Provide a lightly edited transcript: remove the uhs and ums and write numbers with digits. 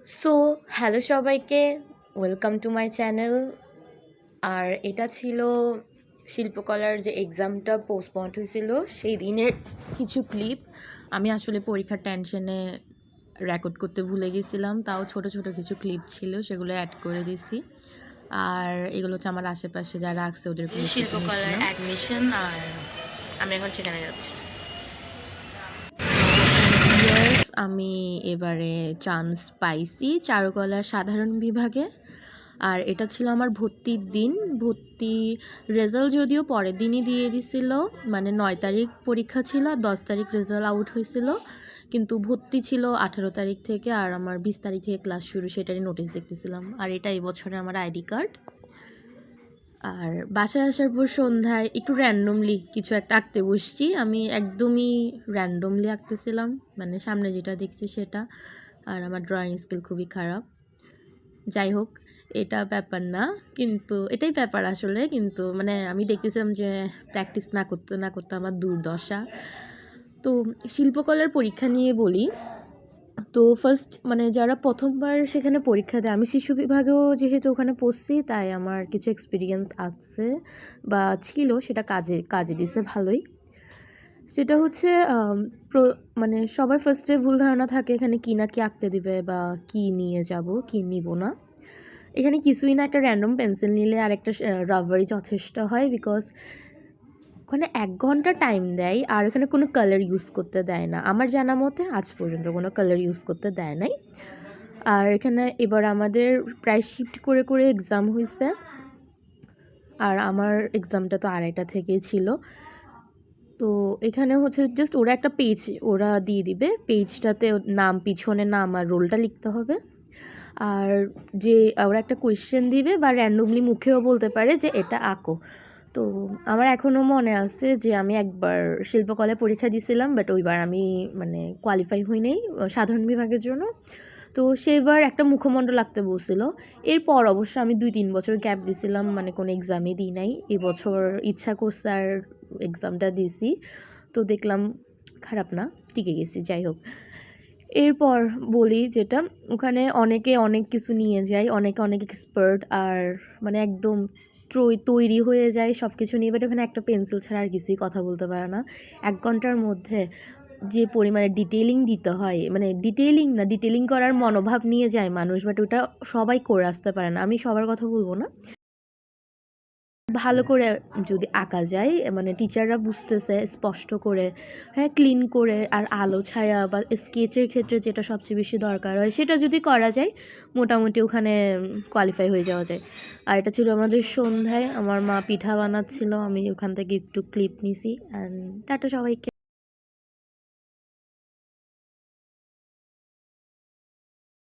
So hello সবাইকে, welcome to my channel. আর এটা ছিল শিল্পকলার যে এক্সামটা পোস্টপন্ড হয়েছিল সেই দিনের কিছু ক্লিপ। আমি আসলে পরীক্ষার টেনশনে রেকর্ড করতে ভুলে গেছিলাম, তাও ছোট ছোট কিছু ক্লিপ ছিল, সেগুলো অ্যাড করে দিছি। আর এগুলো হচ্ছে আমার আশেপাশে যারা রাখছে ওদের শিল্পকলার অ্যাডমিশন। আর আমি এখন সেখানে যাচ্ছি। আমি এবারে চান্স পাইছি চারুকলার সাধারণ বিভাগে। আর এটা ছিল আমার ভর্তির দিন। ভর্তি রেজাল্ট যদিও পরের দিনই দিয়ে দিছিল, মানে 9 তারিখ পরীক্ষা ছিল আর 10 তারিখ রেজাল্ট আউট হয়েছিল, কিন্তু ভর্তি ছিল 18 তারিখ থেকে। আর আমার 20 তারিখ থেকে ক্লাস শুরু, সেটারই নোটিশ দেখতেছিলাম। আর এটা এই বছরে আমার আইডি কার্ড। আর বাসায় আসার পর সন্ধ্যায় একটু র্যান্ডমলি কিছু একটা আঁকতে বসছি। আমি একদমই র্যান্ডমলি আঁকতেছিলাম, মানে সামনে যেটা দেখছি সেটা। আর আমার ড্রয়িং স্কিল খুবই খারাপ। যাই হোক, এটা ব্যাপার না, কিন্তু এটাই ব্যাপার আসলে। কিন্তু মানে আমি দেখতেছিলাম যে প্র্যাকটিস না করতে না করতে আমার দুর্দশা। তো শিল্পকলার পরীক্ষা নিয়ে বলি। তো ফার্স্ট মানে যারা প্রথমবার সেখানে পরীক্ষা দেয়, আমি শিশু বিভাগেও যেহেতু ওখানে পড়ছি, তাই আমার কিছু এক্সপিরিয়েন্স আছে বা ছিল, সেটা কাজে কাজে দিছে ভালোই। সেটা হচ্ছে মানে সবার ফার্স্টে ভুল ধারণা থাকে এখানে কী না কি আঁকতে দিবে বা কি নিয়ে যাব কি নিব না। এখানে কিছুই না, একটা র্যান্ডম পেন্সিল নিলে আর একটা রাবারই যথেষ্ট হয়, বিকজ ওখানে 1 ঘন্টা টাইম দেয় আর এখানে কোনো কালার ইউজ করতে দেয় না। আমার জানা মতে আজ পর্যন্ত কোনো কালার ইউজ করতে দেয় নাই। আর এখানে এবার আমাদের প্রায় শিফট করে করে এক্সাম হয়েছে। আর আমার এক্সামটা তো 2:30 থেকেই ছিল। তো এখানে হচ্ছে জাস্ট ওরা একটা পেজ ওরা দিয়ে দিবে, পেজটাতে নাম, পিছনে নাম আর রোলটা লিখতে হবে। আর যে ওরা একটা কোয়েশ্চেন দিবে বা র্যান্ডমলি মুখেও বলতে পারে যে এটা আঁকো। তো আমার এখনও মনে আছে যে আমি একবার শিল্পকলায় পরীক্ষা দিয়েছিলাম, বাট ওইবার আমি মানে কোয়ালিফাই হই নাই সাধারণ বিভাগের জন্য। তো সেবার একটা মুখমণ্ডল আঁকতে বলছিল। এরপর অবশ্য আমি 2-3 বছর গ্যাপ দিয়েছিলাম, মানে কোনো এক্সামই দিই নাই। এবছর ইচ্ছা করছে আর এক্সামটা দিয়েছি। তো দেখলাম খারাপ না, টিকে গেছি। যাই হোক, এরপর বলি যেটা, ওখানে অনেকে অনেক কিছু নিয়ে যায়, অনেকে অনেক এক্সপার্ট, আর মানে একদম তৈরি হয়ে যায় সব কিছু নিয়ে। বাট ওখানে একটা পেন্সিল ছাড়া আর কিছুই কথা বলতে পারে না। 1 ঘন্টার মধ্যে যে পরিমাণে ডিটেইলিং দিতে হয়, মানে ডিটেইলিং না, ডিটেইলিং করার মনোভাব নিয়ে যায় মানুষ, বাট ওটা সবাই করে আসতে পারে না। আমি সবার কথা বলবো না। ভালো করে যদি আঁকা যায়, মানে টিচাররা বুঝতেছে স্পষ্ট করে, হ্যাঁ, ক্লিন করে, আর আলো ছায়া বা স্কেচের ক্ষেত্রে যেটা সবচেয়ে বেশি দরকার হয় সেটা যদি করা যায়, মোটামুটি ওখানে কোয়ালিফাই হয়ে যাওয়া যায়। আর এটা ছিল আমাদের সন্ধ্যায়, আমার মা পিঠা বানাচ্ছিল, আমি ওখান থেকে একটু ক্লিপ নিছি। অ্যান্ড টাটা সবাইকে।